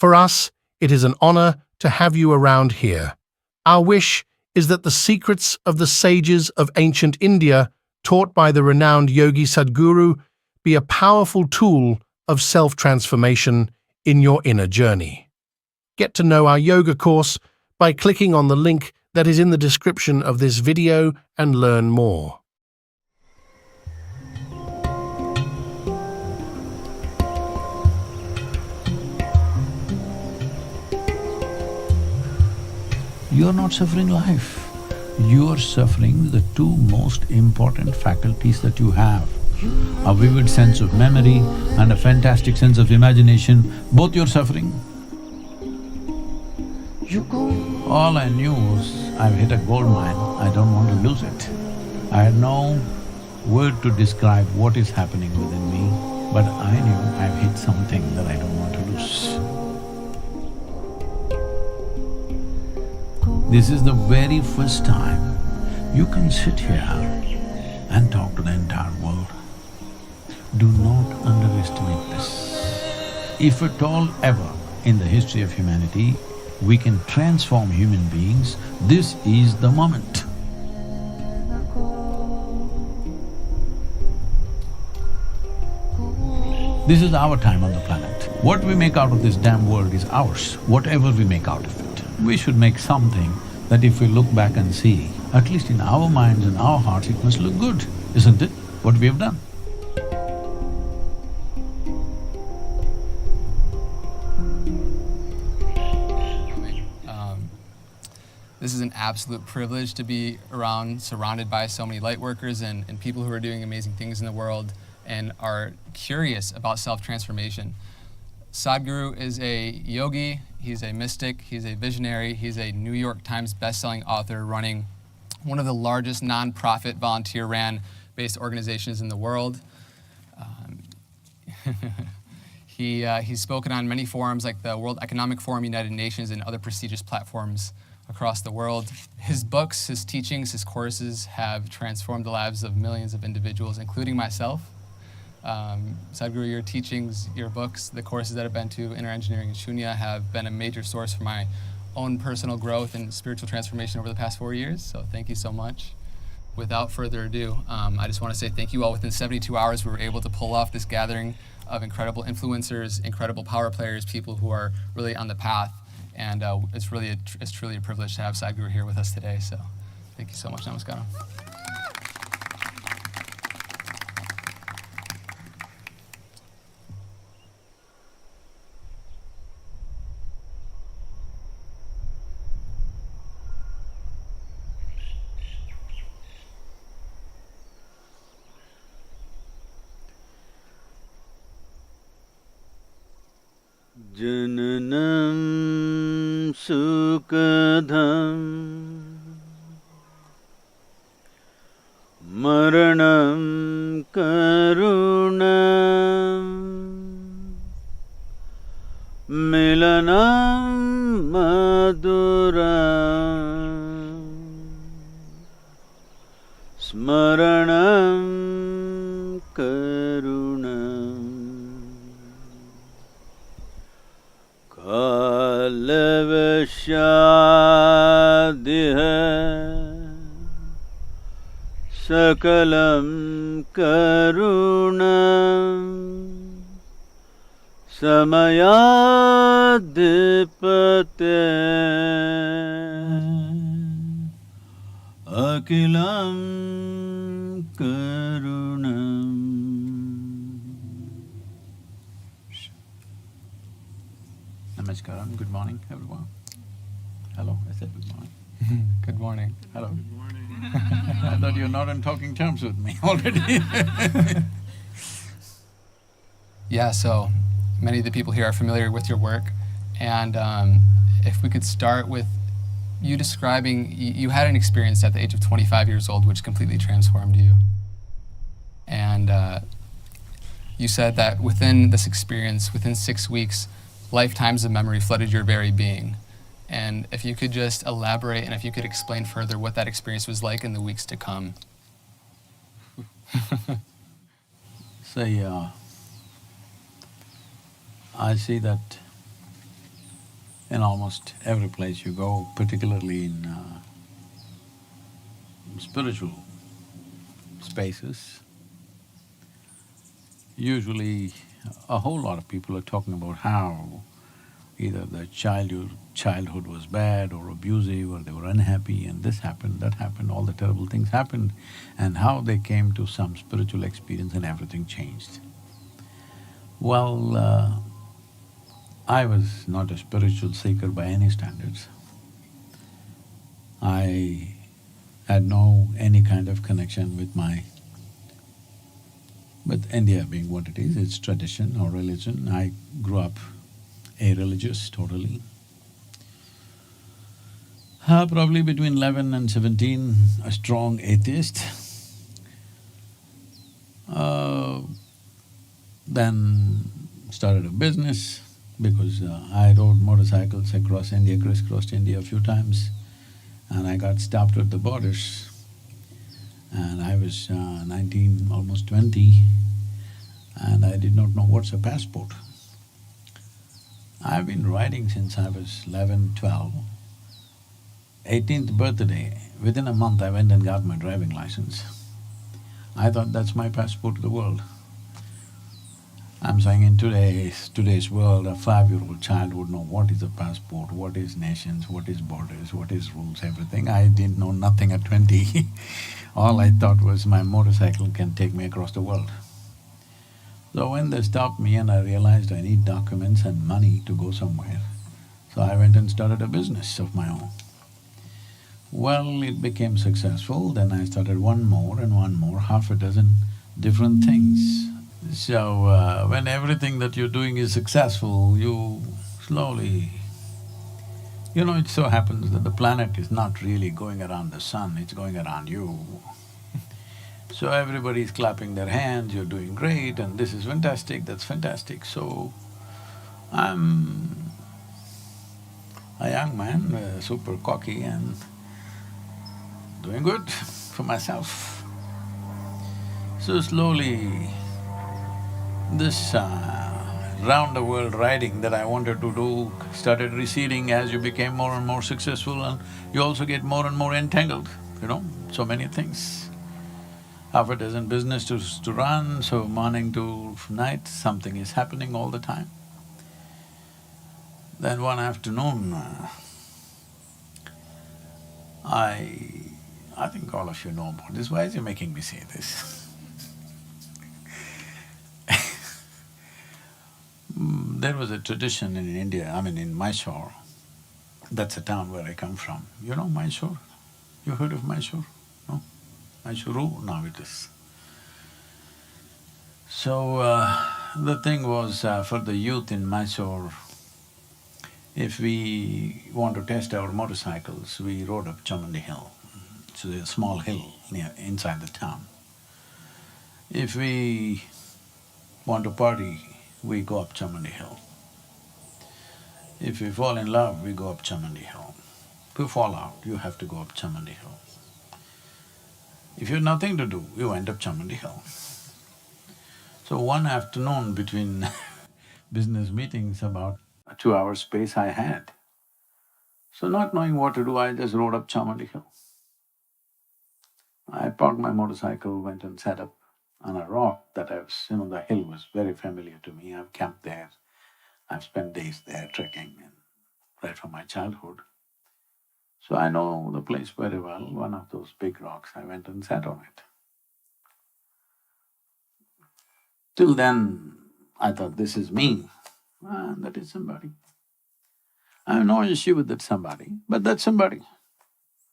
For us, it is an honor to have you around here. Our wish is that the secrets of the sages of ancient India, taught by the renowned yogi Sadhguru, be a powerful tool of self-transformation in your inner journey. Get to know our yoga course by clicking on the link that is in the description of this video and learn more. You are not suffering life. You are suffering the two most important faculties that you have. A vivid sense of memory and a fantastic sense of imagination, both you're suffering. All I knew was I've hit a gold mine, I don't want to lose it. I had no word to describe what is happening within me, but I knew I've hit something that I don't want to lose. This is the very first time you can sit here and talk to the entire world. Do not underestimate this. If at all ever in the history of humanity we can transform human beings, this is the moment. This is our time on the planet. What we make out of this damn world is ours, whatever we make out of it. We should make something that if we look back and see, at least in our minds and our hearts, it must look good, isn't it, what we have done? This is an absolute privilege to be surrounded by so many light workers and people who are doing amazing things in the world and are curious about self-transformation. Sadhguru is a yogi, he's a mystic, he's a visionary, he's a New York Times best-selling author running one of the largest non-profit volunteer-ran based organizations in the world. He's spoken on many forums like the World Economic Forum, United Nations, and other prestigious platforms across the world. His books, his teachings, his courses have transformed the lives of millions of individuals, including myself. Sadhguru, your teachings, your books, the courses that I've been to, Inner Engineering and Shunya, have been a major source for my own personal growth and spiritual transformation over the past 4 years, so thank you so much. Without further ado, I just want to say thank you all. Within 72 hours, we were able to pull off this gathering of incredible influencers, incredible power players, people who are really on the path, and it's truly a privilege to have Sadhguru here with us today, so thank you so much. Namaskaram. Jananam sukadham maranam karunam milanam maduram smaranam karunam कालवशादिह सकलं करुणं समयाधिपते अखिलं करुणम्. Namaskaram, good morning everyone. Hello, I said good morning. Good morning. Hello. Good morning. I thought you're not on talking terms with me already. Yeah, so many of the people here are familiar with your work, and if we could start with you describing, you had an experience at the age of 25 years old which completely transformed you. And you said that within this experience, within 6 weeks, lifetimes of memory flooded your very being. And if you could just elaborate and if you could explain further what that experience was like in the weeks to come. Say, I see that in almost every place you go, particularly in spiritual spaces, usually a whole lot of people are talking about how either the childhood was bad or abusive, or they were unhappy and this happened, that happened, all the terrible things happened, and how they came to some spiritual experience and everything changed. Well, I was not a spiritual seeker by any standards. I had no any kind of connection with India being what it is, its tradition or religion. I grew up irreligious totally. Probably between 11 and 17, a strong atheist. Then started a business because I rode motorcycles across India, crisscrossed India a few times, and I got stopped at the borders. And I was 19, almost 20, and I did not know what's a passport. I've been riding since I was 11, 12. 18th birthday, within a month I went and got my driving license. I thought that's my passport to the world. I'm saying in today's world, a 5-year-old child would know what is a passport, what is nations, what is borders, what is rules, everything. I didn't know nothing at 20. All I thought was my motorcycle can take me across the world. So when they stopped me and I realized I need documents and money to go somewhere, so I went and started a business of my own. Well, it became successful, then I started one more and one more, half a dozen different things. So, when everything that you're doing is successful, you slowly… it so happens that the planet is not really going around the sun, it's going around you. So everybody's clapping their hands, you're doing great and this is fantastic, that's fantastic. So, I'm a young man, super cocky and doing good for myself. So slowly, this round the world riding that I wanted to do started receding as you became more and more successful, and you also get more and more entangled, so many things. Half a dozen businesses to run, so morning to night something is happening all the time. Then one afternoon, I think all of you know about this, why is he making me say this? There was a tradition in India, in Mysore, that's a town where I come from. You know Mysore? You heard of Mysore? No? Mysuru, now it is. So, the thing was, for the youth in Mysore, if we want to test our motorcycles, we rode up Chamandi Hill. It's a small hill inside the town. If we want to party, we go up Chamandi Hill. If we fall in love, we go up Chamandi Hill. If you fall out, you have to go up Chamandi Hill. If you have nothing to do, you end up Chamandi Hill. So one afternoon between business meetings, about a 2-hour space I had. So not knowing what to do, I just rode up Chamandi Hill. I parked my motorcycle, went and sat up on a rock that the hill was very familiar to me. I've camped there, I've spent days there trekking and right from my childhood. So I know the place very well, one of those big rocks, I went and sat on it. Till then, I thought, this is me, and that is somebody. I have no issue with that somebody, but that's somebody.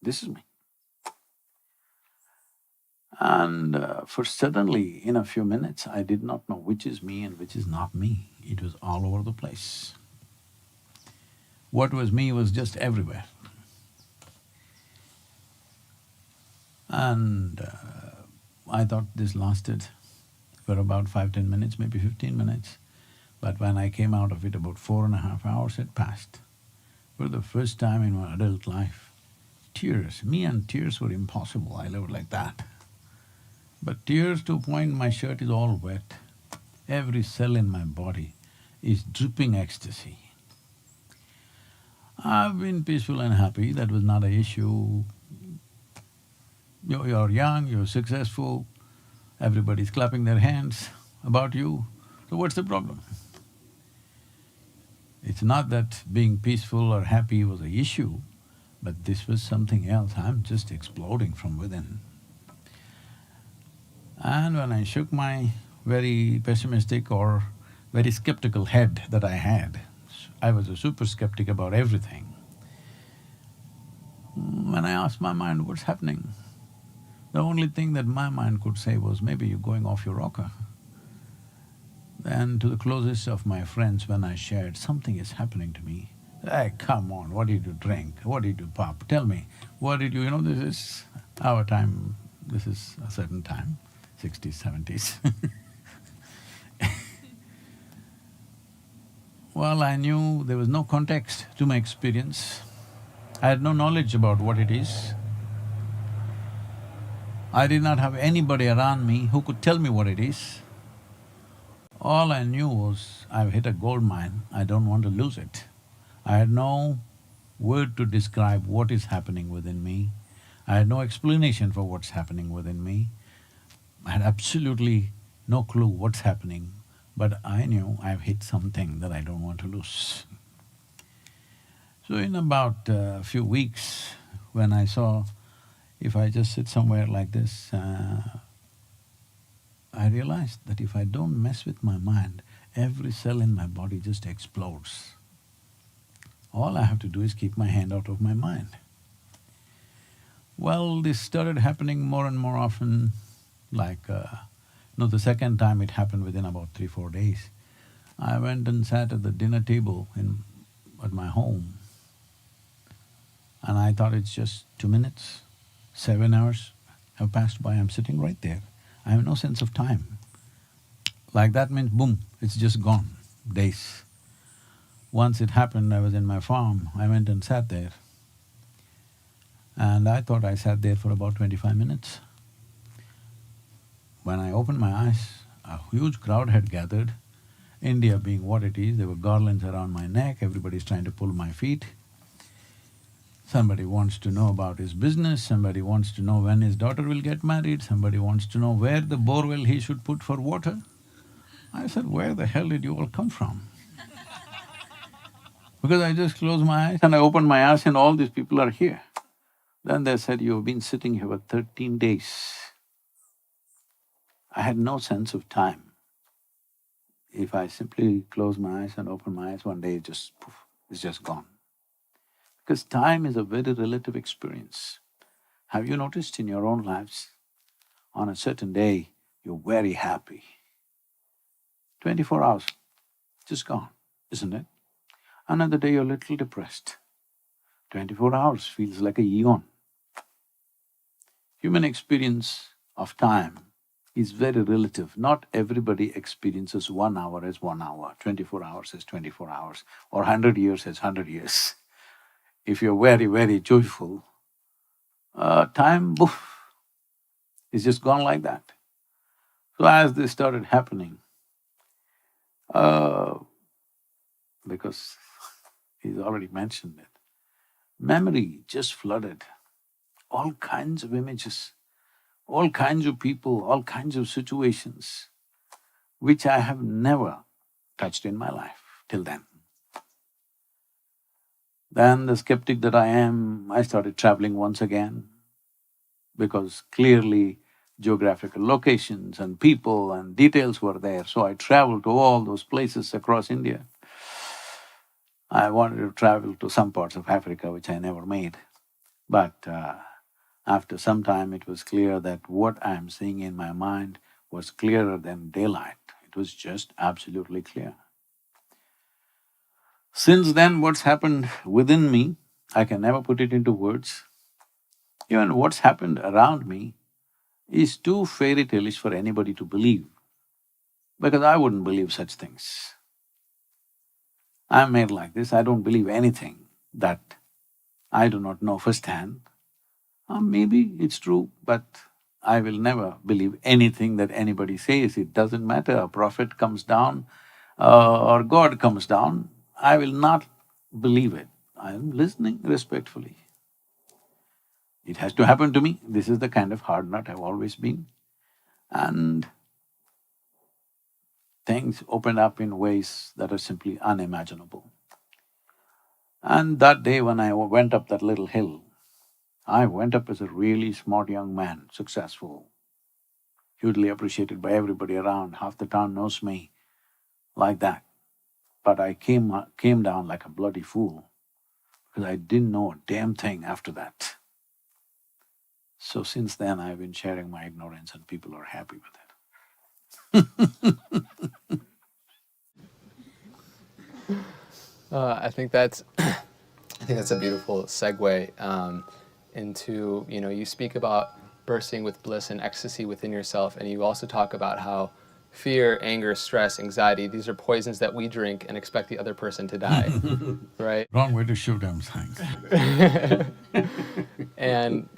This is me. And for suddenly, in a few minutes, I did not know which is me and which is not me. It was all over the place. What was me was just everywhere. And I thought this lasted for about 5–10 minutes, maybe 15 minutes. But when I came out of it, about 4.5 hours had passed. For the first time in my adult life, tears, me and tears were impossible, I lived like that. But tears to a point my shirt is all wet, every cell in my body is dripping ecstasy. I've been peaceful and happy, that was not an issue. You're young, you're successful, everybody's clapping their hands about you, so what's the problem? It's not that being peaceful or happy was an issue, but this was something else. I'm just exploding from within. And when I shook my very pessimistic or very skeptical head that I had, I was a super skeptic about everything. When I asked my mind, what's happening? The only thing that my mind could say was, maybe you're going off your rocker. Then to the closest of my friends, when I shared, something is happening to me. Hey, come on, what did you drink? What did you pop? Tell me, what did you… You know, this is our time, this is a certain time, 60s, 70s. Well, I knew there was no context to my experience. I had no knowledge about what it is. I did not have anybody around me who could tell me what it is. All I knew was, I've hit a gold mine, I don't want to lose it. I had no word to describe what is happening within me. I had no explanation for what's happening within me. I had absolutely no clue what's happening, but I knew I've hit something that I don't want to lose. So in about a few weeks, when I saw if I just sit somewhere like this, I realized that if I don't mess with my mind, every cell in my body just explodes. All I have to do is keep my hand out of my mind. Well, this started happening more and more often, like… the second time it happened within about 3-4 days. I went and sat at the dinner table at my home, and I thought it's just 2 minutes. 7 hours have passed by, I'm sitting right there. I have no sense of time. Like that means boom, it's just gone, days. Once it happened, I was in my farm, I went and sat there. And I thought I sat there for about 25 minutes. When I opened my eyes, a huge crowd had gathered. India being what it is, there were garlands around my neck, everybody's trying to pull my feet. Somebody wants to know about his business, somebody wants to know when his daughter will get married, somebody wants to know where the borewell he should put for water. I said, where the hell did you all come from? Because I just closed my eyes and I opened my eyes and all these people are here. Then they said, you've been sitting here for 13 days. I had no sense of time. If I simply close my eyes and open my eyes, one day it just poof, it's just gone. Because time is a very relative experience. Have you noticed in your own lives, on a certain day, you're very happy. 24 hours, just gone, isn't it? Another day you're a little depressed. 24 hours feels like a eon. Human experience of time is very relative. Not everybody experiences 1 hour as 1 hour, 24 hours as 24 hours, or 100 years as 100 years. If you're very, very joyful, time, poof, is just gone like that. So as this started happening, because he's already mentioned it, memory just flooded, all kinds of images, all kinds of people, all kinds of situations, which I have never touched in my life till then. Then the skeptic that I am, I started traveling once again, because clearly geographical locations and people and details were there, so I traveled to all those places across India. I wanted to travel to some parts of Africa, which I never made. But after some time it was clear that what I'm seeing in my mind was clearer than daylight. It was just absolutely clear. Since then, what's happened within me, I can never put it into words. Even what's happened around me is too fairy tale-ish for anybody to believe, because I wouldn't believe such things. I'm made like this, I don't believe anything that I do not know firsthand. Maybe it's true, but I will never believe anything that anybody says. It doesn't matter, a prophet comes down or God comes down, I will not believe it. I'm listening respectfully. It has to happen to me. This is the kind of hard nut I've always been. And things opened up in ways that are simply unimaginable. And that day when I went up that little hill, I went up as a really smart young man, successful, hugely appreciated by everybody around, half the town knows me, like that. But I came down like a bloody fool because I didn't know a damn thing after that. So since then I've been sharing my ignorance and people are happy with it. I think that's a beautiful segue into, you speak about bursting with bliss and ecstasy within yourself, and you also talk about how fear, anger, stress, anxiety, these are poisons that we drink and expect the other person to die, right? Wrong way to shoot them, thanks. And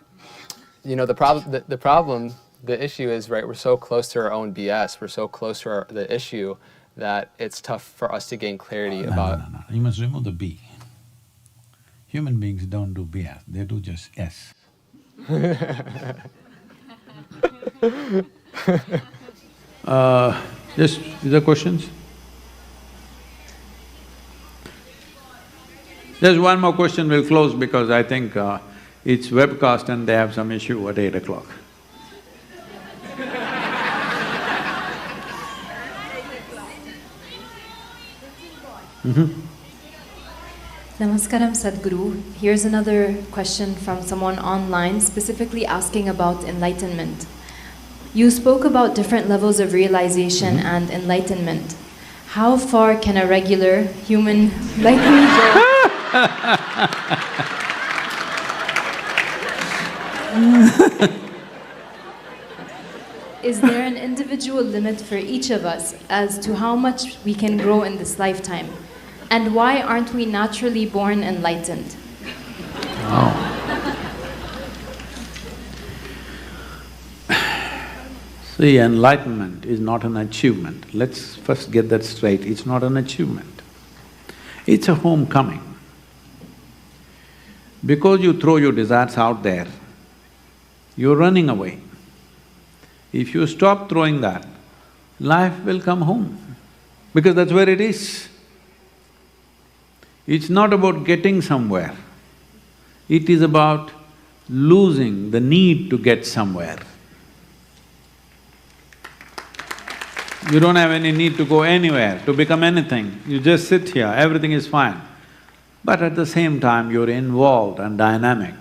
the issue is, right, we're so close to our own BS, we're so close to the issue that it's tough for us to gain clarity about… No. You must remove the B. Human beings don't do BS, they do just S. Is there questions? There's one more question, we'll close because I think it's webcast and they have some issue at 8 o'clock. Namaskaram Sadhguru. Here's another question from someone online, specifically asking about enlightenment. You spoke about different levels of realization and enlightenment. How far can a regular human like me go? Is there an individual limit for each of us as to how much we can grow in this lifetime? And why aren't we naturally born enlightened? See, enlightenment is not an achievement. Let's first get that straight. It's not an achievement. It's a homecoming. Because you throw your desires out there, you're running away. If you stop throwing that, life will come home, because that's where it is. It's not about getting somewhere, it is about losing the need to get somewhere. You don't have any need to go anywhere, to become anything, you just sit here, everything is fine. But at the same time, you're involved and dynamic.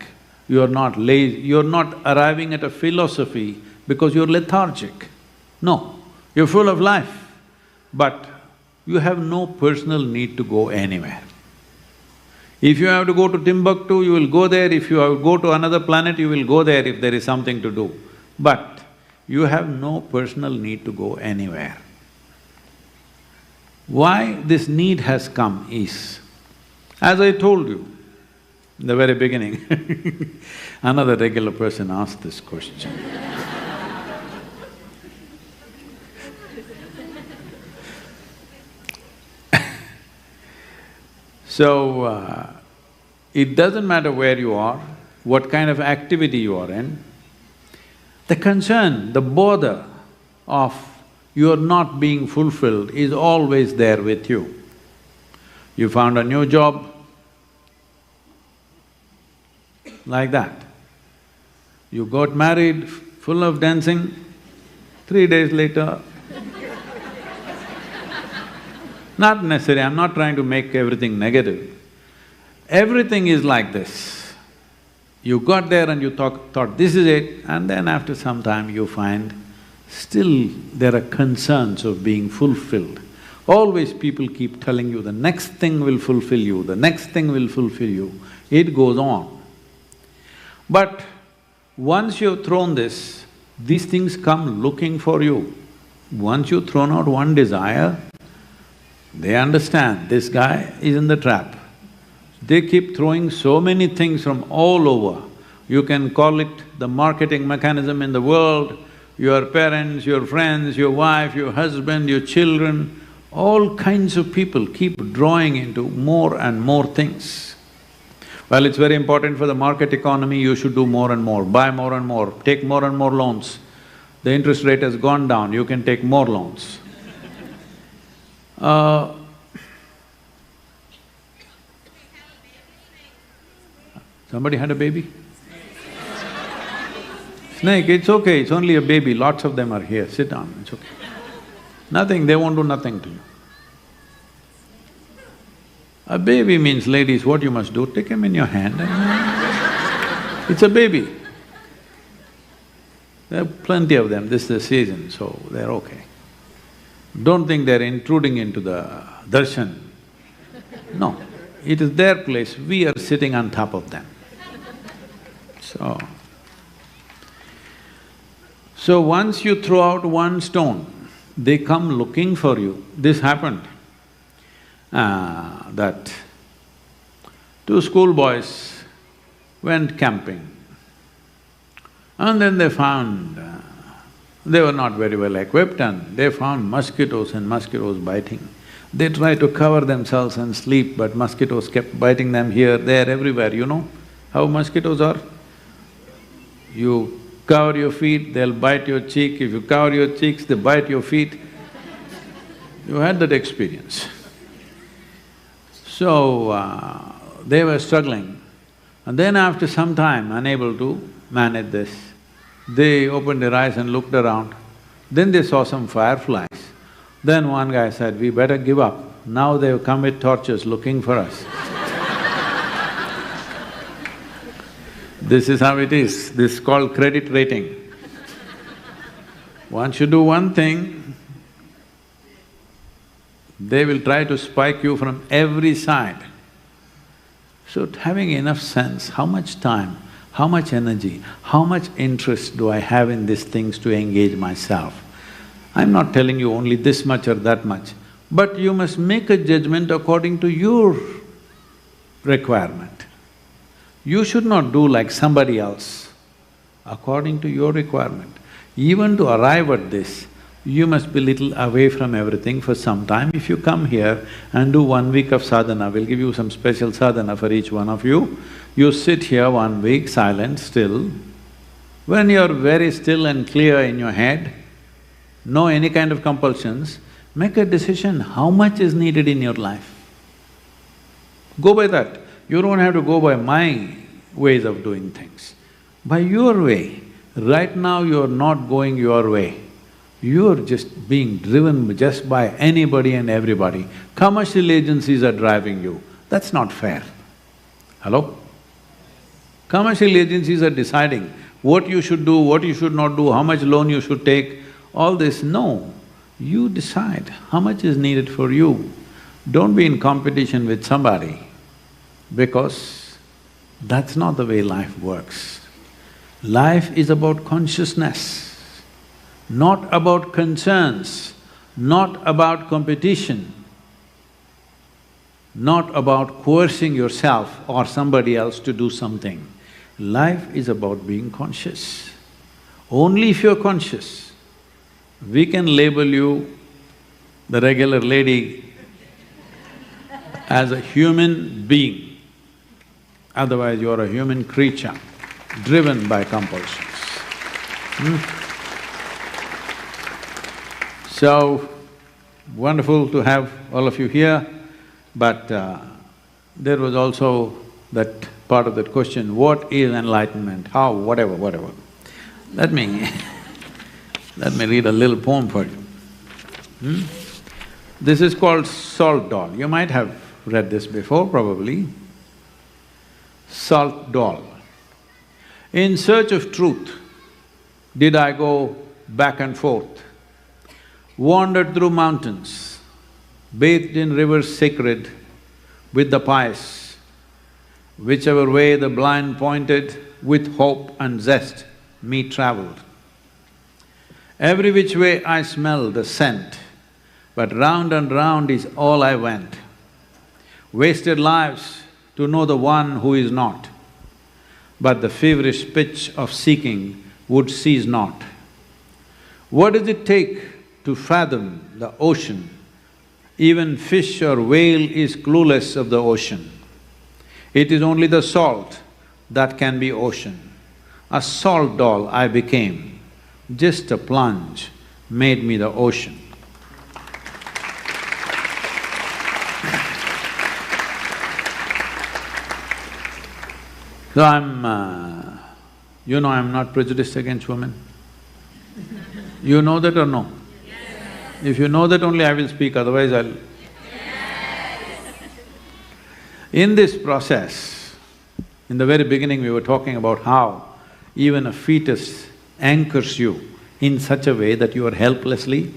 You're not lazy, you're not arriving at a philosophy because you're lethargic. No, you're full of life, but you have no personal need to go anywhere. If you have to go to Timbuktu, you will go there. If you have to go to another planet, you will go there if there is something to do. But you have no personal need to go anywhere. Why this need has come is, as I told you in the very beginning, another regular person asked this question. So, it doesn't matter where you are, what kind of activity you are in, the concern, the bother of your not being fulfilled is always there with you. You found a new job, like that. You got married, full of dancing, 3 days later, not necessary, I'm not trying to make everything negative. Everything is like this. You got there and you thought this is it, and then after some time you find still there are concerns of being fulfilled. Always people keep telling you the next thing will fulfill you, the next thing will fulfill you, it goes on. But once you've thrown this, these things come looking for you. Once you've thrown out one desire, they understand this guy is in the trap. They keep throwing so many things from all over. You can call it the marketing mechanism in the world, your parents, your friends, your wife, your husband, your children, all kinds of people keep drawing into more and more things. Well, it's very important for the market economy, you should do more and more, buy more and more, take more and more loans. The interest rate has gone down, you can take more loans. Somebody had a baby? Snake, it's okay, it's only a baby, lots of them are here, sit down, it's okay. Nothing, they won't do nothing to you. A baby means, ladies, what you must do, take him in your hand and it's a baby. There are plenty of them, this is the season, so they're okay. Don't think they're intruding into the darshan. No, it is their place, we are sitting on top of them. So once you throw out one stone, they come looking for you. This happened, that two schoolboys went camping and then they found… they were not very well equipped and they found mosquitoes and mosquitoes biting. They tried to cover themselves and sleep, but mosquitoes kept biting them here, there, everywhere, you know how mosquitoes are? You cover your feet, they'll bite your cheek, if you cover your cheeks, they bite your feet. You had that experience. So, they were struggling. And then after some time, unable to manage this, they opened their eyes and looked around. Then they saw some fireflies. Then one guy said, we better give up. Now they've come with torches looking for us. This is how it is, this is called credit rating. Once you do one thing, they will try to spike you from every side. So having enough sense, how much time, how much energy, how much interest do I have in these things to engage myself? I'm not telling you only this much or that much, but you must make a judgment according to your requirement. You should not do like somebody else, according to your requirement. Even to arrive at this, you must be little away from everything for some time. If you come here and do 1 week of sadhana, we'll give you some special sadhana for each one of you. You sit here 1 week, silent, still. When you're very still and clear in your head, no any kind of compulsions, make a decision how much is needed in your life. Go by that. You don't have to go by my ways of doing things. By your way. Right now you're not going your way. You're just being driven just by anybody and everybody. Commercial agencies are driving you. That's not fair. Hello? Commercial agencies are deciding what you should do, what you should not do, how much loan you should take, all this. No, you decide how much is needed for you. Don't be in competition with somebody, because that's not the way life works. Life is about consciousness, not about concerns, not about competition, not about coercing yourself or somebody else to do something. Life is about being conscious. Only if you're conscious, we can label you, the regular lady, as a human being. Otherwise, you are a human creature, driven by compulsions. So, wonderful to have all of you here, but there was also that part of that question, what is enlightenment, how, whatever. Let me read a little poem for you. This is called Salt Doll. You might have read this before, probably. Salt Doll. In search of truth, did I go back and forth, wandered through mountains, bathed in rivers sacred with the pious. Whichever way the blind pointed, with hope and zest me travelled. Every which way I smelled the scent, but round and round is all I went. Wasted lives to know the one who is not, but the feverish pitch of seeking would cease not. What does it take to fathom the ocean? Even fish or whale is clueless of the ocean. It is only the salt that can be ocean. A salt doll I became, just a plunge made me the ocean. So I'm not prejudiced against women. You know that or no? Yes. If you know that only I will speak, otherwise I'll… Yes. In this process, in the very beginning we were talking about how even a fetus anchors you in such a way that you are helplessly…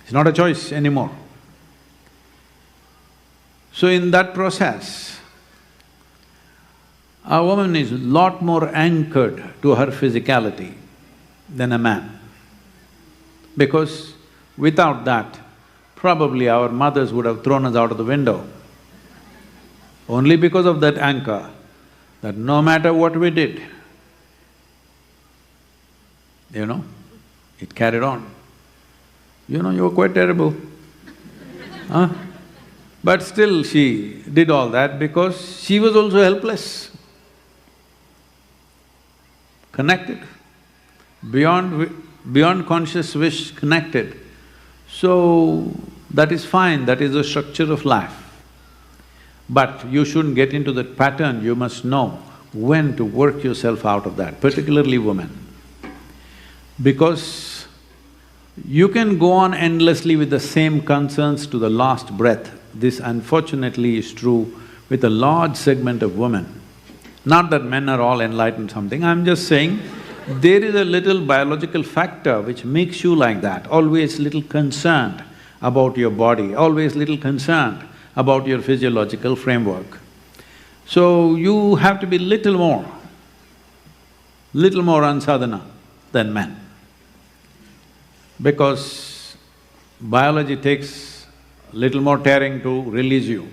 It's not a choice anymore. So in that process, a woman is a lot more anchored to her physicality than a man. Because without that, probably our mothers would have thrown us out of the window. Only because of that anchor, that no matter what we did, it carried on. You were quite terrible, huh? But still she did all that because she was also helpless. Connected, beyond conscious wish, connected. So, that is fine, that is the structure of life. But you shouldn't get into that pattern, you must know when to work yourself out of that, particularly women. Because you can go on endlessly with the same concerns to the last breath. This unfortunately is true with a large segment of women. Not that men are all enlightened something, I'm just saying there is a little biological factor which makes you like that, always little concerned about your body, always little concerned about your physiological framework. So you have to be little more unsadhana than men. Because biology takes little more tearing to release you.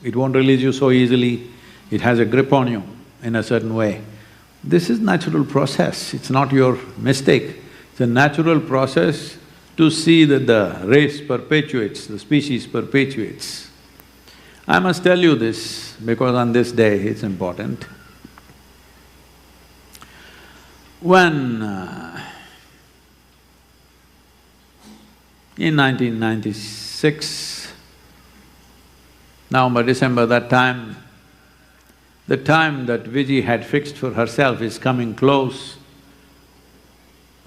It won't release you so easily, it has a grip on you in a certain way. This is natural process, it's not your mistake. It's a natural process to see that the race perpetuates, the species perpetuates. I must tell you this because on this day it's important. When in 1996, November, December, that time, the time that Viji had fixed for herself is coming close.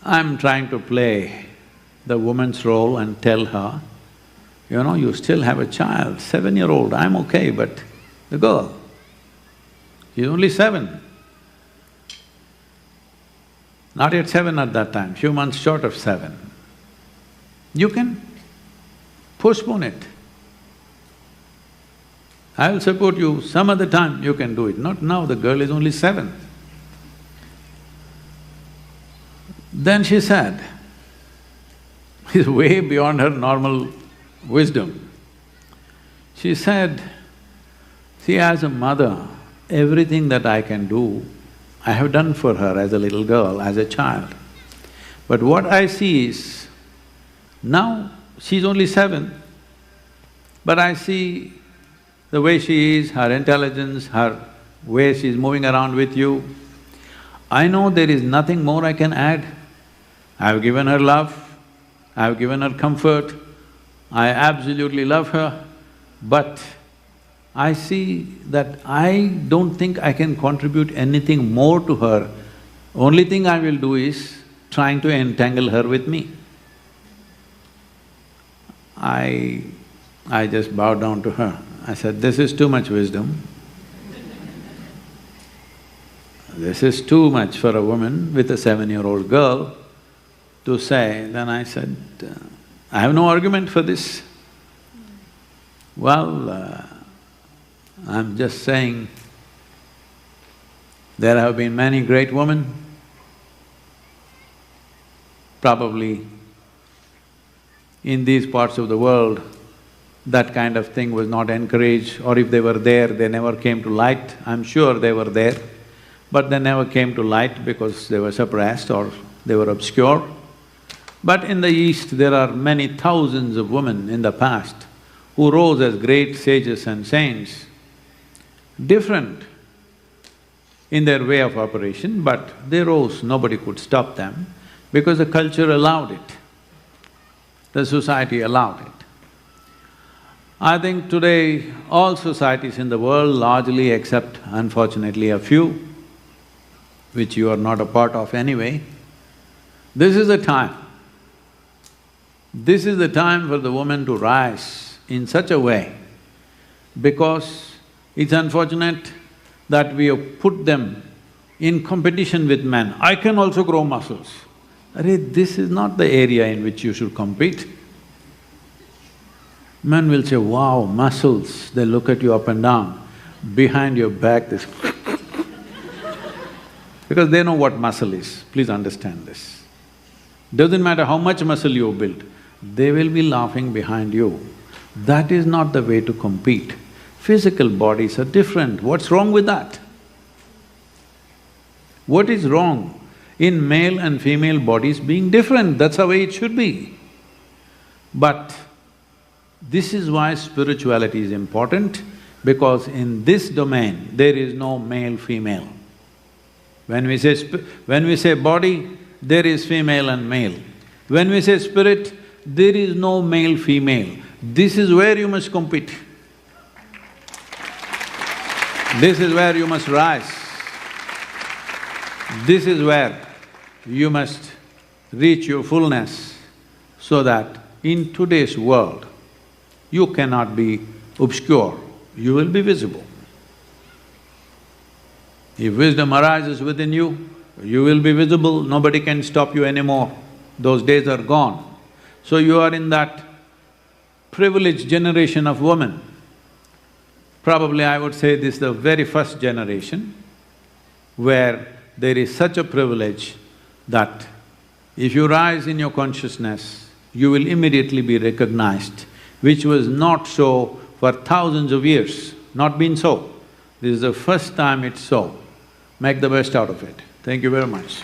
I'm trying to play the woman's role and tell her, you still have a child, 7-year-old, I'm okay, but the girl, she's only 7. Not yet 7 at that time, few months short of 7. You can postpone it. I will support you, some other time you can do it, not now, the girl is only 7. Then she said, it's way beyond her normal wisdom. She said, see, as a mother, everything that I can do, I have done for her as a little girl, as a child. But what I see is, now she's only 7, but I see the way she is, her intelligence, her way she's moving around with you. I know there is nothing more I can add. I've given her love, I've given her comfort, I absolutely love her, but I see that I don't think I can contribute anything more to her. Only thing I will do is trying to entangle her with me. I just bowed down to her. I said, this is too much wisdom. This is too much for a woman with a 7-year-old girl to say. Then I said, I have no argument for this. Well, I'm just saying, there have been many great women, probably in these parts of the world, that kind of thing was not encouraged, or if they were there, they never came to light. I'm sure they were there, but they never came to light because they were suppressed or they were obscure. But in the East, there are many thousands of women in the past who rose as great sages and saints. different in their way of operation, but they rose, nobody could stop them because the culture allowed it, the society allowed it. I think today all societies in the world largely except unfortunately a few, which you are not a part of anyway, this is the time. This is the time for the woman to rise in such a way, because it's unfortunate that we have put them in competition with men. I can also grow muscles. Arey, this is not the area in which you should compete. Men will say, wow, muscles, they look at you up and down. Behind your back, this because they know what muscle is, please understand this. Doesn't matter how much muscle you build, they will be laughing behind you. That is not the way to compete. Physical bodies are different, what's wrong with that? What is wrong in male and female bodies being different? That's the way it should be. But this is why spirituality is important, because in this domain, there is no male-female. When we say body, there is female and male. When we say spirit, there is no male-female. This is where you must compete. This is where you must rise. This is where you must reach your fullness, so that in today's world, you cannot be obscure, you will be visible. If wisdom arises within you, you will be visible, nobody can stop you anymore. Those days are gone. So you are in that privileged generation of women. Probably I would say this is the very first generation where there is such a privilege that if you rise in your consciousness, you will immediately be recognized, which was not so for thousands of years, not been so. This is the first time it's so. Make the best out of it. Thank you very much.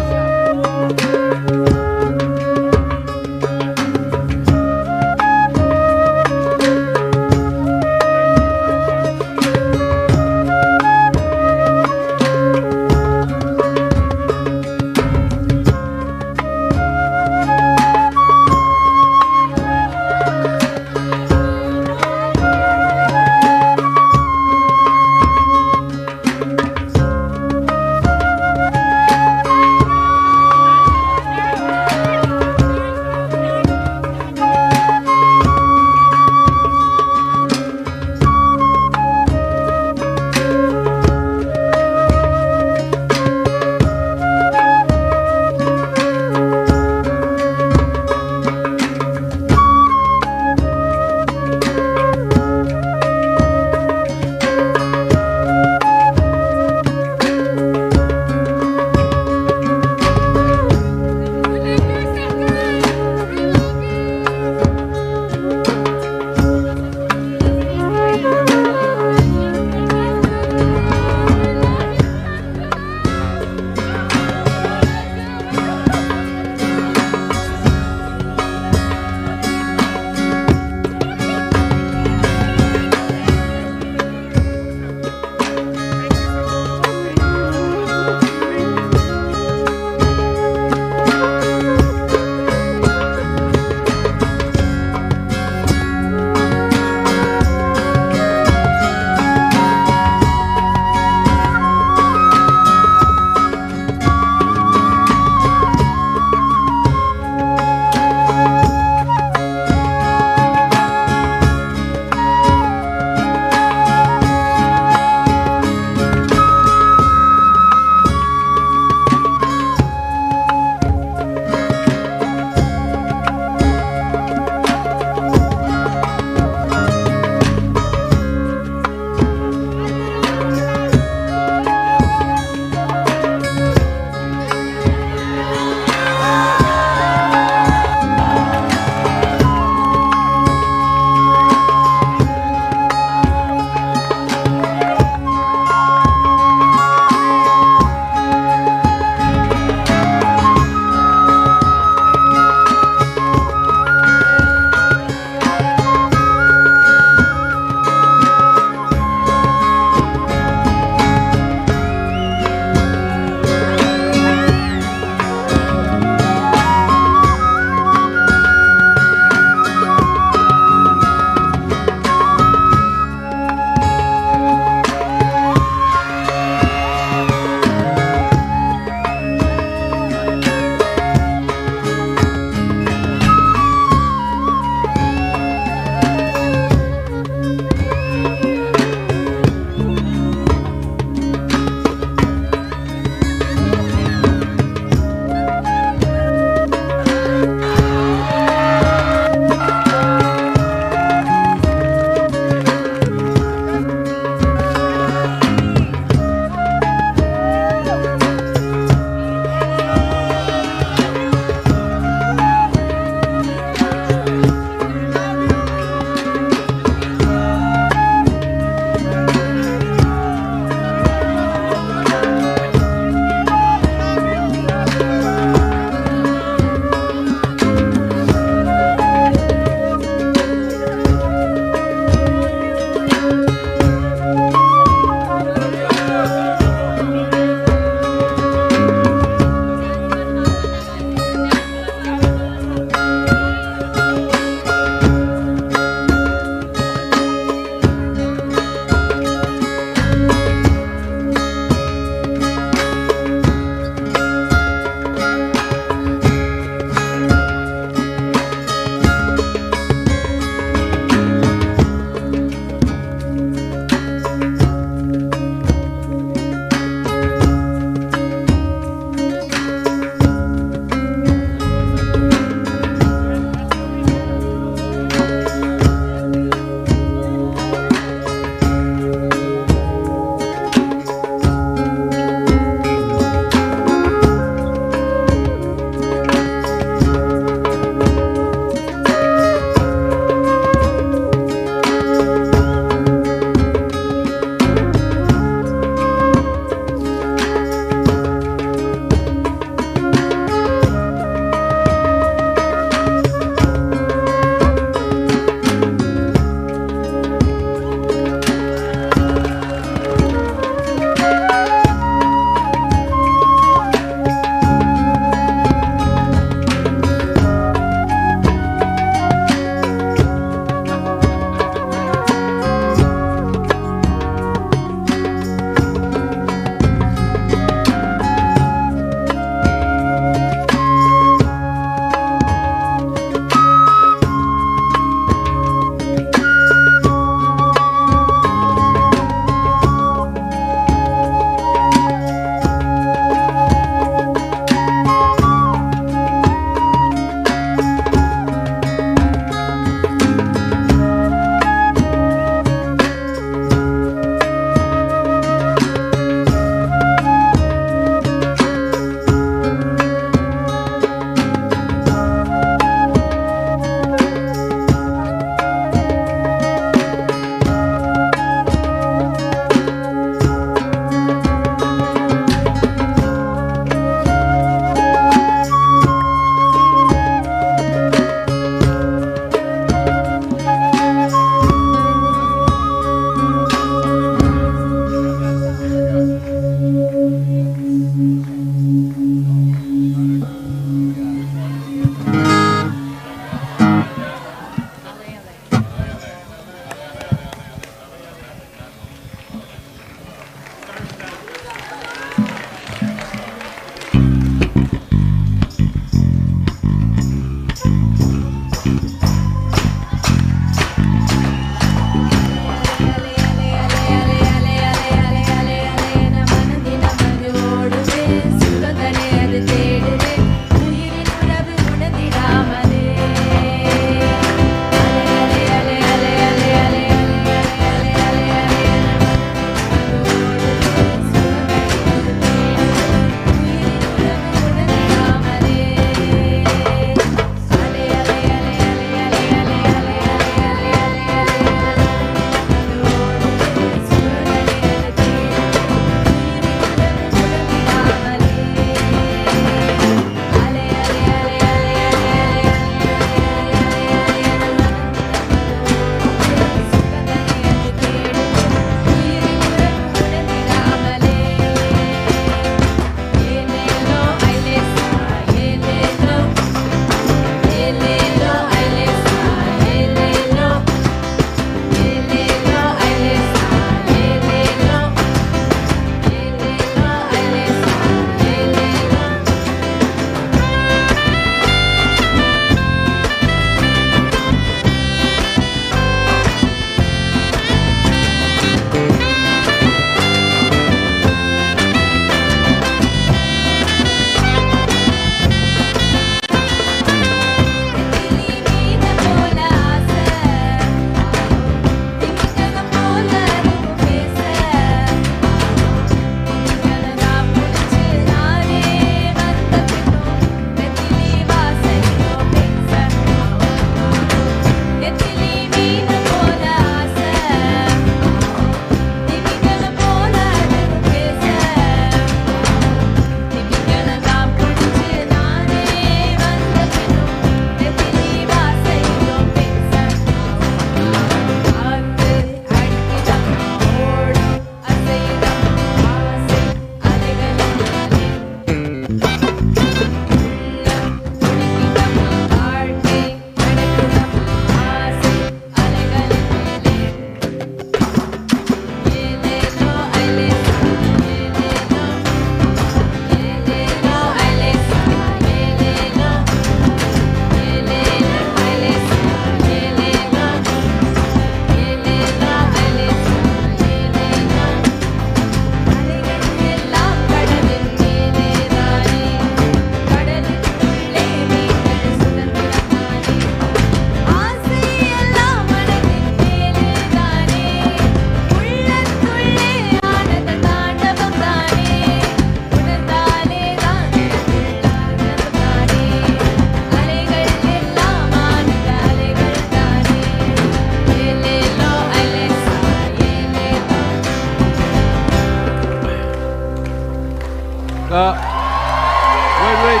Wait.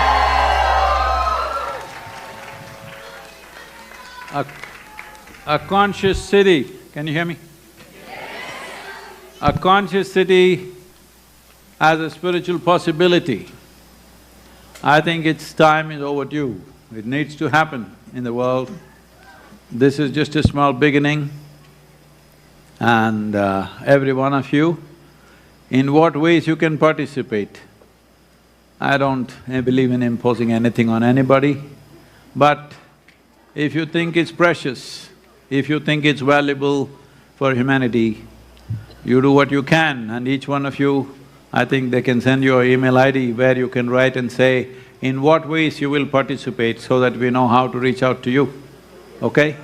A conscious city, can you hear me? A conscious city as a spiritual possibility. I think its time is overdue. It needs to happen in the world. This is just a small beginning, and every one of you, in what ways you can participate. I don't believe in imposing anything on anybody, but if you think it's precious, if you think it's valuable for humanity, you do what you can, and each one of you, I think they can send you an email ID where you can write and say in what ways you will participate so that we know how to reach out to you, okay?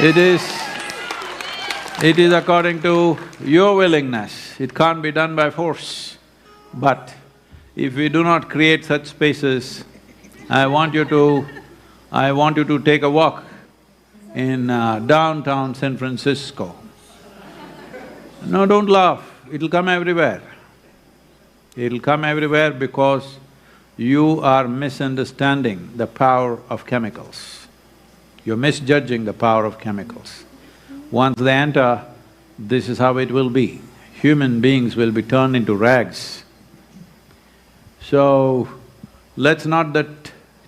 It is according to your willingness, it can't be done by force. But if we do not create such spaces, I want you to take a walk in downtown San Francisco. No, don't laugh, it'll come everywhere. It'll come everywhere because you are misunderstanding the power of chemicals. You're misjudging the power of chemicals. Once they enter, this is how it will be. Human beings will be turned into rags. So, let's not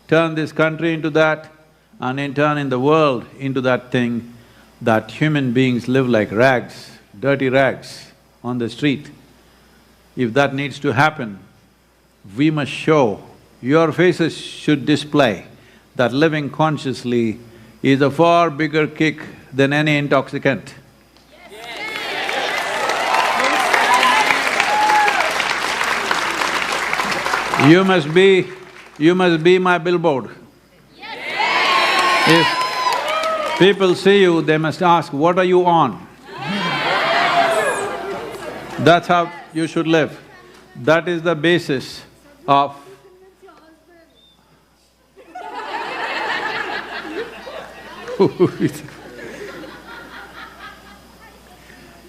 turn this country into that, and in turn in the world into that thing that human beings live like rags, dirty rags on the street. If that needs to happen, we must show, your faces should display that living consciously is a far bigger kick than any intoxicant. You must be my billboard. If people see you, they must ask, what are you on? That's how you should live. That is the basis of…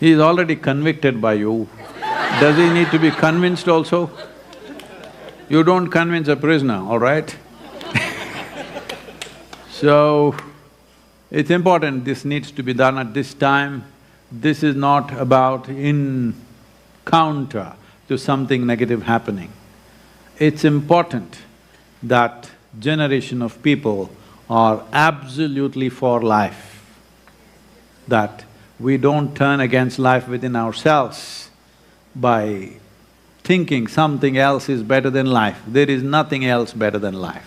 He is already convicted by you. Does he need to be convinced also? You don't convince a prisoner, all right? So, it's important, this needs to be done at this time. This is not about in counter to something negative happening. It's important that generation of people are absolutely for life, that we don't turn against life within ourselves by thinking something else is better than life. There is nothing else better than life.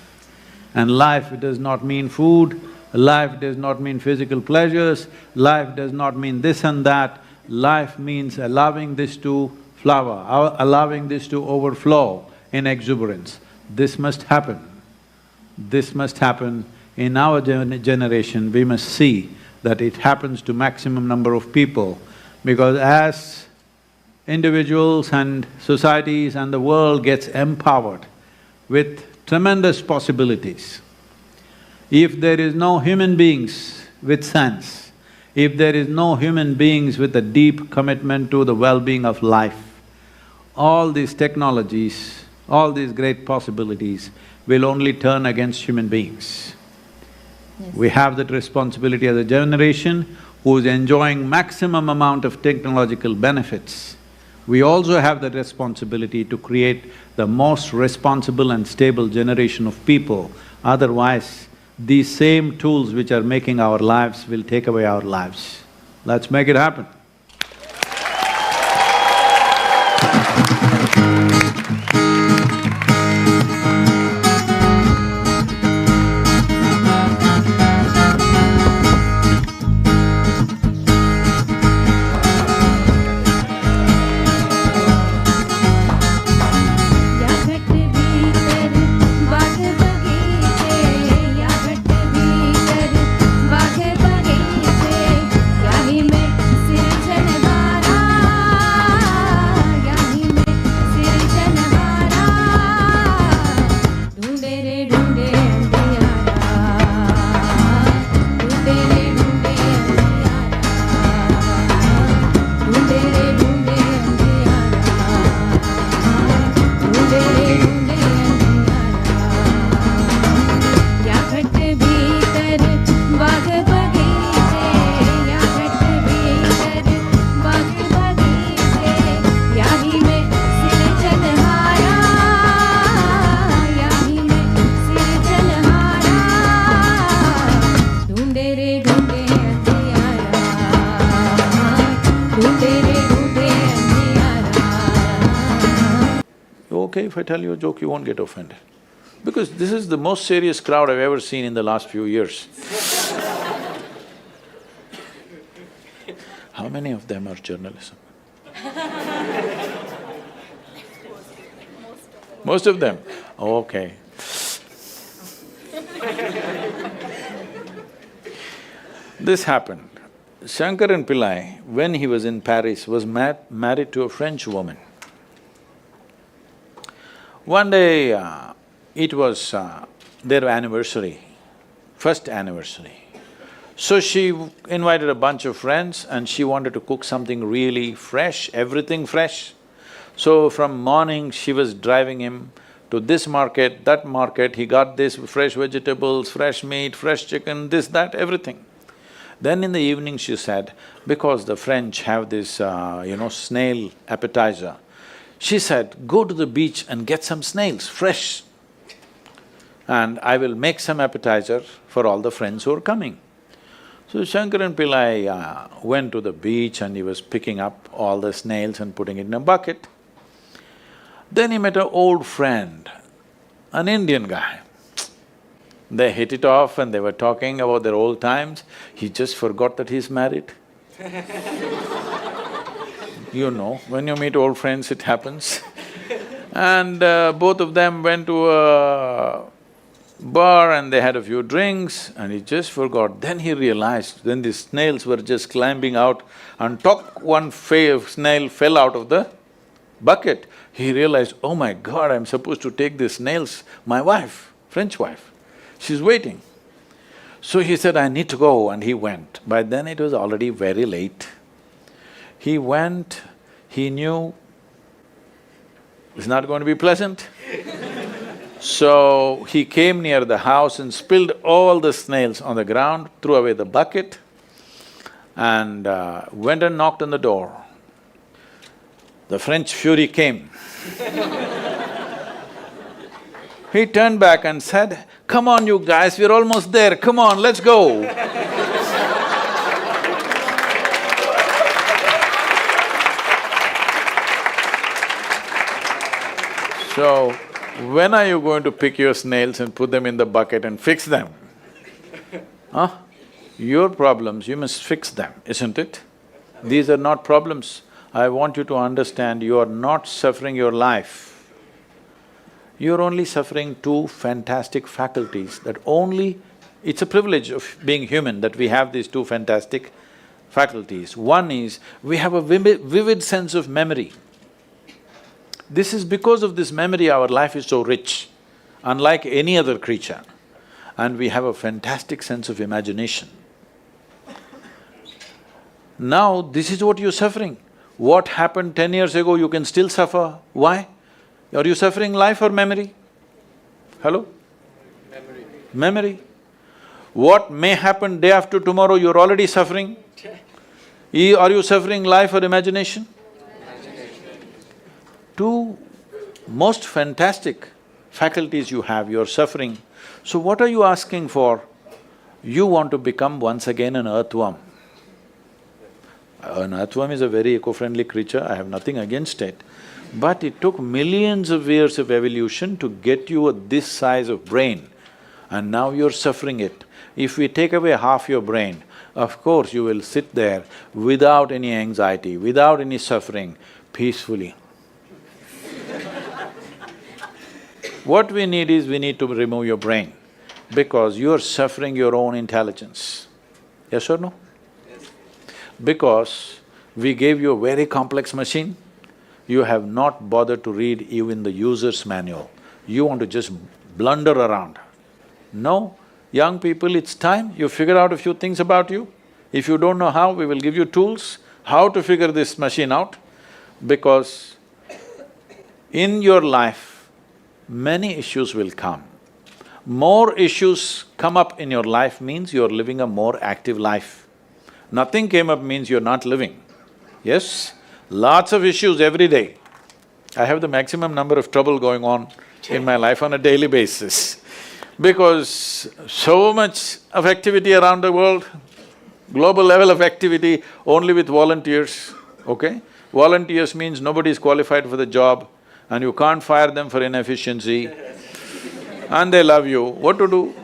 And life does not mean food, life does not mean physical pleasures, life does not mean this and that. Life means allowing this to flower, allowing this to overflow in exuberance. This must happen. This must happen in our generation. We must see that it happens to maximum number of people, because as individuals and societies and the world gets empowered with tremendous possibilities, if there is no human beings with sense, if there is no human beings with a deep commitment to the well-being of life, all these technologies, all these great possibilities will only turn against human beings. Yes. We have that responsibility as a generation who is enjoying maximum amount of technological benefits. We also have the responsibility to create the most responsible and stable generation of people. Otherwise, these same tools which are making our lives will take away our lives. Let's make it happen. या घट भीतर बाग बगीचे, याही में सिर okay if I tell you a joke, you won't get offended. Because this is the most serious crowd I've ever seen in the last few years. How many of them are journalism? Most of them? Okay. This happened. Shankaran Pillai, when he was in Paris, was married to a French woman. One day, it was their anniversary, first anniversary. So she invited a bunch of friends and she wanted to cook something really fresh, everything fresh. So from morning, she was driving him to this market, that market, he got this fresh vegetables, fresh meat, fresh chicken, this, that, everything. Then in the evening she said, because the French have this, snail appetizer, she said, go to the beach and get some snails, fresh. And I will make some appetizer for all the friends who are coming. So Shankaran Pillai went to the beach and he was picking up all the snails and putting it in a bucket. Then he met an old friend, an Indian guy. They hit it off and they were talking about their old times. He just forgot that he's married. You know, when you meet old friends, it happens. And both of them went to a bar and they had a few drinks and he just forgot. Then he realized, then the snails were just climbing out and one snail fell out of the bucket. He realized, oh my God, I'm supposed to take these snails, my wife, French wife, she's waiting. So he said, I need to go, and he went. By then it was already very late. He went, he knew it's not going to be pleasant. So he came near the house and spilled all the snails on the ground, threw away the bucket and went and knocked on the door. The French fury came. He turned back and said, come on you guys, we're almost there, come on, let's go. So, when are you going to pick your snails and put them in the bucket and fix them? Huh? Your problems, you must fix them, isn't it? These are not problems. I want you to understand, you are not suffering your life. You're only suffering two fantastic faculties that only… It's a privilege of being human that we have these two fantastic faculties. One is, we have a vivid sense of memory. This is because of this memory our life is so rich, unlike any other creature. And we have a fantastic sense of imagination. Now, this is what you're suffering. What happened 10 years ago, you can still suffer. Why? Are you suffering life or memory? Hello? Memory. Memory. What may happen day after tomorrow, you're already suffering. Are you suffering life or imagination? Two most fantastic faculties you have, you're suffering. So what are you asking for? You want to become once again an earthworm. An earthworm is a very eco-friendly creature, I have nothing against it. But it took millions of years of evolution to get you this size of brain, and now you're suffering it. If we take away half your brain, of course you will sit there without any anxiety, without any suffering, peacefully. What we need is, we need to remove your brain, because you're suffering your own intelligence. Yes or no? Yes. Because we gave you a very complex machine, you have not bothered to read even the user's manual. You want to just blunder around. No, young people, it's time you figure out a few things about you. If you don't know how, we will give you tools, how to figure this machine out, because in your life, many issues will come. More issues come up in your life means you're living a more active life. Nothing came up means you're not living. Yes? Lots of issues every day. I have the maximum number of trouble going on in my life on a daily basis, because so much of activity around the world, global level of activity only with volunteers, okay? Volunteers means nobody is qualified for the job, and you can't fire them for inefficiency, and they love you, what to do?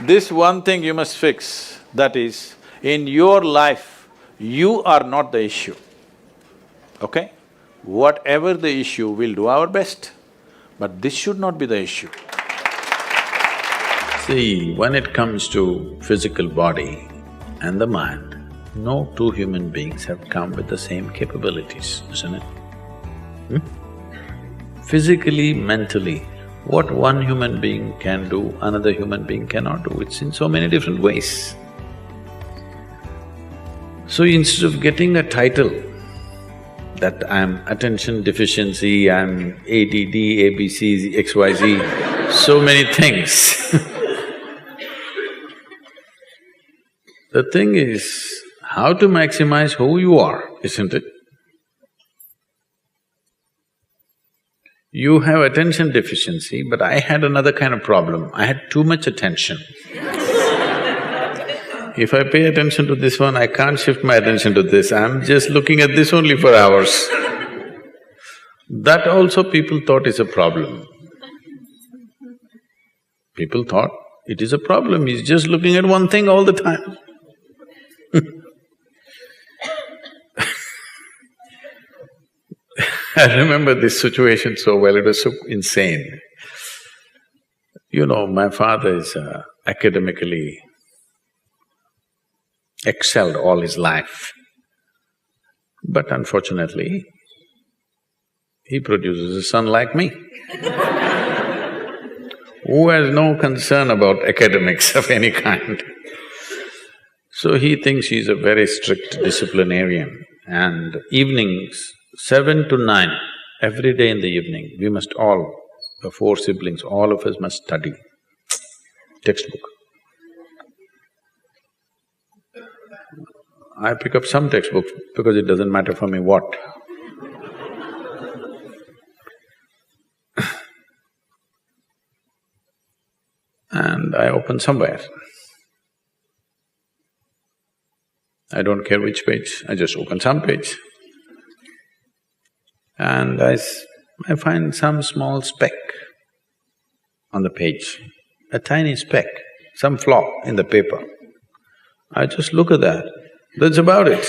This one thing you must fix, that is, in your life, you are not the issue, okay? Whatever the issue, we'll do our best, but this should not be the issue. See, when it comes to physical body and the mind, no two human beings have come with the same capabilities, isn't it? Physically, mentally, what one human being can do, another human being cannot do. It's in so many different ways. So instead of getting a title that I'm attention deficiency, I'm ADD, ABC, XYZ, so many things the thing is how to maximize who you are, isn't it? You have attention deficiency, but I had another kind of problem. I had too much attention. If I pay attention to this one, I can't shift my attention to this, I'm just looking at this only for hours. That also people thought is a problem. People thought it is a problem, he's just looking at one thing all the time. I remember this situation so well, it was so insane. You know, my father is academically excelled all his life, but unfortunately, he produces a son like me who has no concern about academics of any kind. So he thinks he's a very strict disciplinarian, and evenings, 7 to 9, every day in the evening, we must all, the 4 siblings, all of us must study textbook. I pick up some textbook because it doesn't matter for me what. And I open somewhere. I don't care which page, I just open some page. And I find some small speck on the page, a tiny speck, some flaw in the paper. I just look at that, that's about it.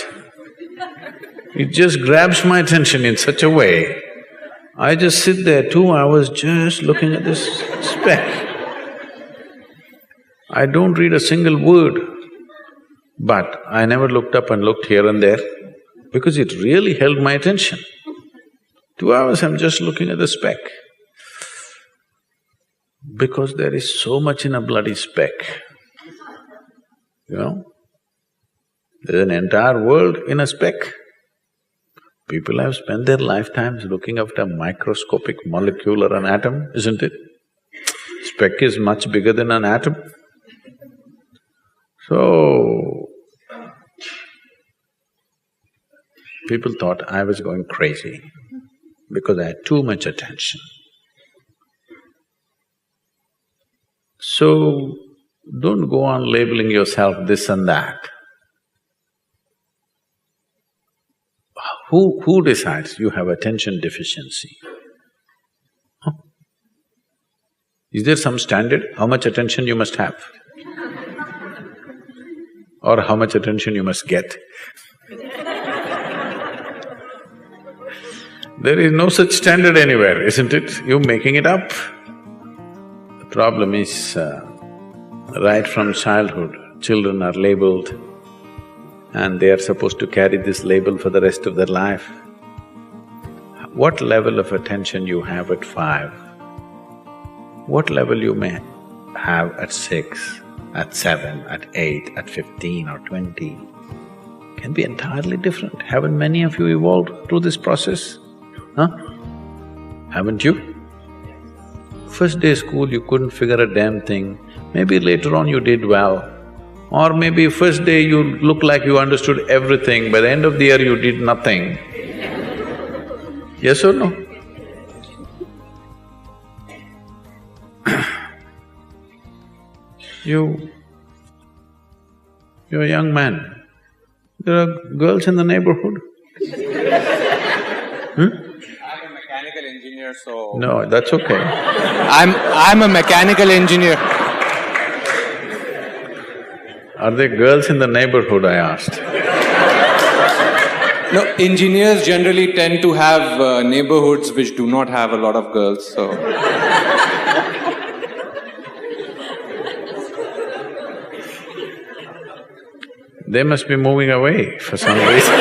It just grabs my attention in such a way, I just sit there 2 hours just looking at this speck. I don't read a single word, but I never looked up and looked here and there because it really held my attention. 2 hours I'm just looking at the speck. Because there is so much in a bloody speck, you know? There's an entire world in a speck. People have spent their lifetimes looking after a microscopic molecule or an atom, isn't it? Speck is much bigger than an atom. So, people thought I was going crazy because I had too much attention. So, don't go on labeling yourself this and that. Who decides you have attention deficiency? Huh? Is there some standard, how much attention you must have? Or how much attention you must get? There is no such standard anywhere, isn't it? You're making it up. The problem is, right from childhood, children are labeled and they are supposed to carry this label for the rest of their life. What level of attention you have at 5, what level you may have at 6, at 7, at 8, at 15 or 20 can be entirely different. Haven't many of you evolved through this process? Huh? Haven't you? First day school you couldn't figure a damn thing, maybe later on you did well. Or maybe first day you look like you understood everything, by the end of the year you did nothing. Yes or no? You're a young man, There are girls in the neighborhood. I'm a mechanical engineer, so… No, that's okay. I'm a mechanical engineer. Are there girls in the neighborhood, I asked? No, engineers generally tend to have neighborhoods which do not have a lot of girls, so… They must be moving away for some reason.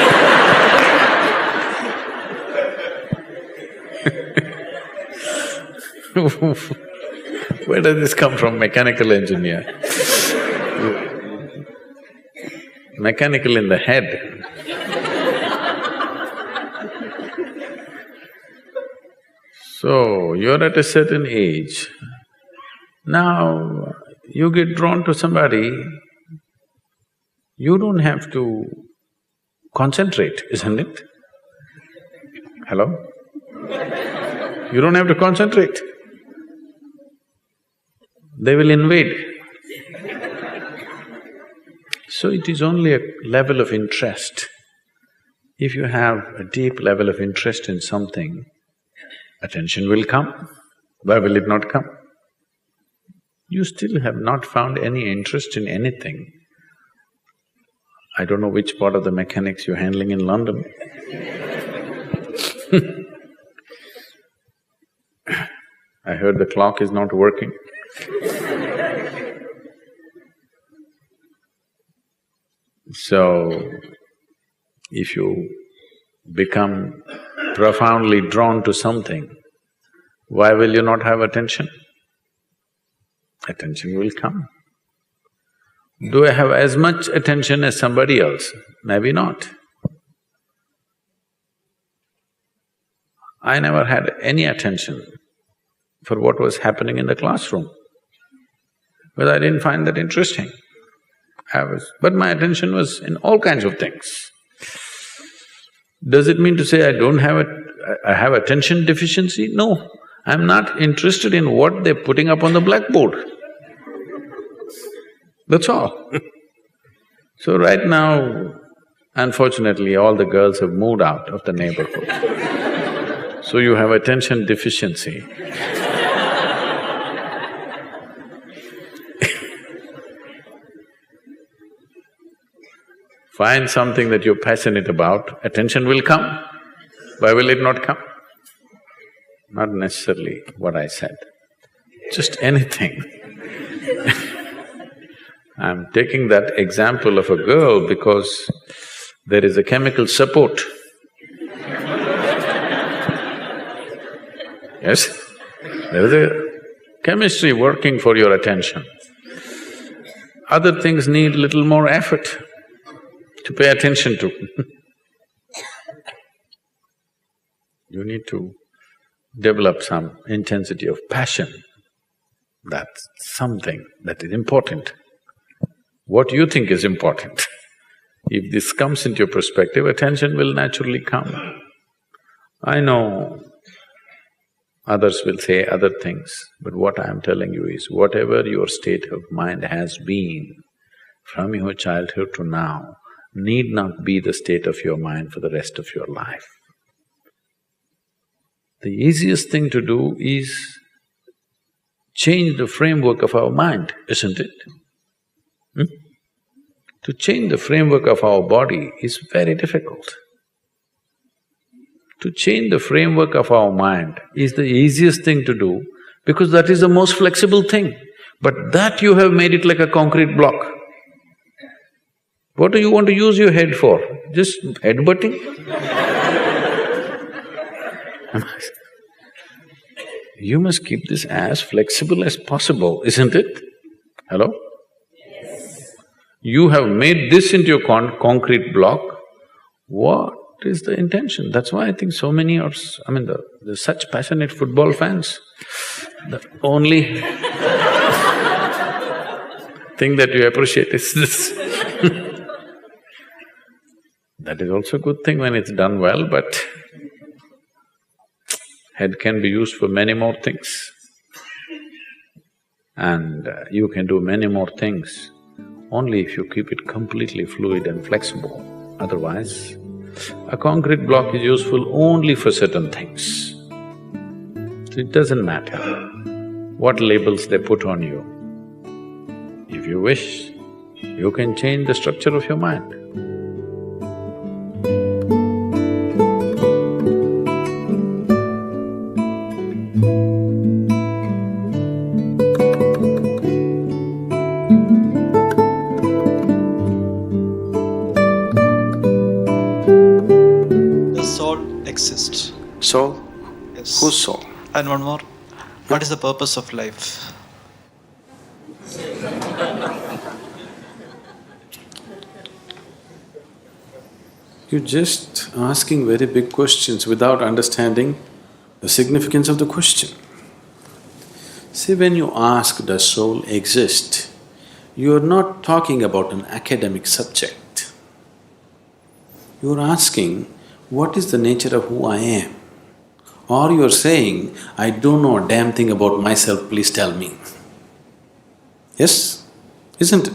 Where does this come from, mechanical engineer? Mechanical in the head. So, you're at a certain age, now you get drawn to somebody, you don't have to concentrate, isn't it? Hello? You don't have to concentrate. They will invade. So it is only a level of interest. If you have a deep level of interest in something, attention will come. Why will it not come? You still have not found any interest in anything. I don't know which part of the mechanics you're handling in London. I heard the clock is not working. So, if you become profoundly drawn to something, why will you not have attention? Attention will come. Do I have as much attention as somebody else? Maybe not. I never had any attention for what was happening in the classroom, but I didn't find that interesting. But my attention was in all kinds of things. Does it mean to say I have attention deficiency? No, I'm not interested in what they're putting up on the blackboard. That's all. So right now, unfortunately, all the girls have moved out of the neighborhood. So you have attention deficiency. Find something that you're passionate about, attention will come. Why will it not come? Not necessarily what I said, just anything. I'm taking that example of a girl because there is a chemical support. Yes? There is a chemistry working for your attention. Other things need little more effort to pay attention to. You need to develop some intensity of passion. That's something that is important. What you think is important. If this comes into your perspective, attention will naturally come. I know others will say other things, but what I am telling you is, whatever your state of mind has been from your childhood to now, need not be the state of your mind for the rest of your life. The easiest thing to do is change the framework of our mind, isn't it? To change the framework of our body is very difficult. To change the framework of our mind is the easiest thing to do because that is the most flexible thing. But that you have made it like a concrete block. What do you want to use your head for? Just headbutting? You must keep this as flexible as possible, isn't it? Hello? Yes. You have made this into a concrete block. What is the intention? That's why I think so many are… there's such passionate football fans. The only thing that you appreciate is this. That is also a good thing when it's done well, but head can be used for many more things. And you can do many more things only if you keep it completely fluid and flexible. Otherwise, a concrete block is useful only for certain things. So it doesn't matter what labels they put on you. If you wish, you can change the structure of your mind. Does soul exist? Soul? Yes. Whose soul? And one more. What is the purpose of life? You're just asking very big questions without understanding the significance of the question. See, when you ask, does soul exist, you are not talking about an academic subject. You are asking, what is the nature of who I am? Or you are saying, I don't know a damn thing about myself, please tell me. Yes? Isn't it?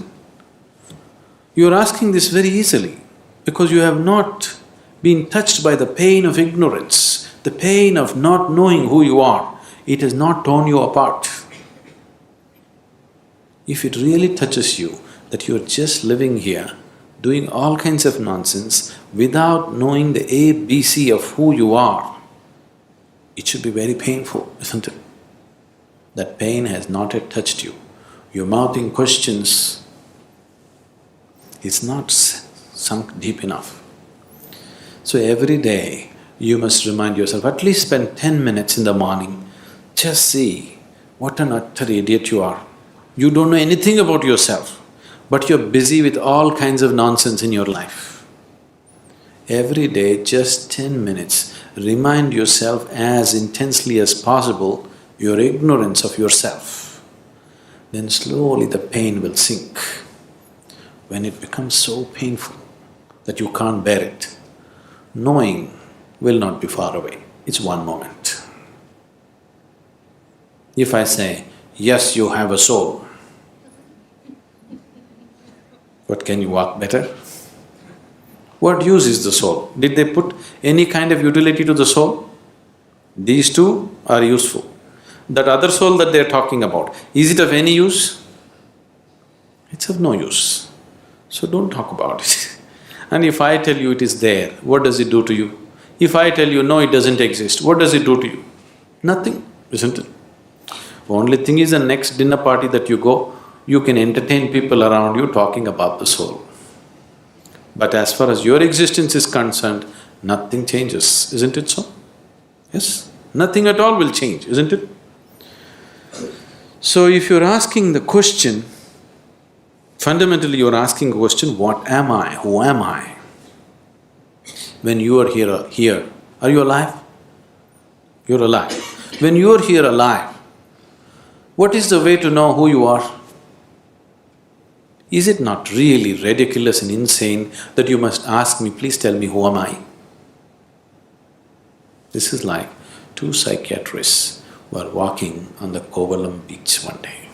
You are asking this very easily because you have not been touched by the pain of ignorance, the pain of not knowing who you are. It has not torn you apart. If it really touches you that you are just living here, doing all kinds of nonsense without knowing the ABC of who you are, it should be very painful, isn't it? That pain has not yet touched you. You're mouthing questions, it's not sunk deep enough. So every day, you must remind yourself, at least spend 10 minutes in the morning, just see what an utter idiot you are. You don't know anything about yourself, but you're busy with all kinds of nonsense in your life. Every day, just 10 minutes, remind yourself as intensely as possible your ignorance of yourself. Then slowly the pain will sink. When it becomes so painful that you can't bear it, knowing will not be far away, it's one moment. If I say, yes, you have a soul, what, can you walk better? What use is the soul? Did they put any kind of utility to the soul? These two are useful. That other soul that they're talking about, is it of any use? It's of no use. So don't talk about it. And if I tell you it is there, what does it do to you? If I tell you, no, it doesn't exist, what does it do to you? Nothing, isn't it? Only thing is, the next dinner party that you go, you can entertain people around you talking about the soul. But as far as your existence is concerned, nothing changes, isn't it so? Yes? Nothing at all will change, isn't it? So if you're asking the question, fundamentally you're asking a question, what am I? Who am I? When you are here, are you alive? You're alive. When you're here alive, what is the way to know who you are? Is it not really ridiculous and insane that you must ask me, please tell me, who am I? This is like two psychiatrists were walking on the Kovalam beach one day.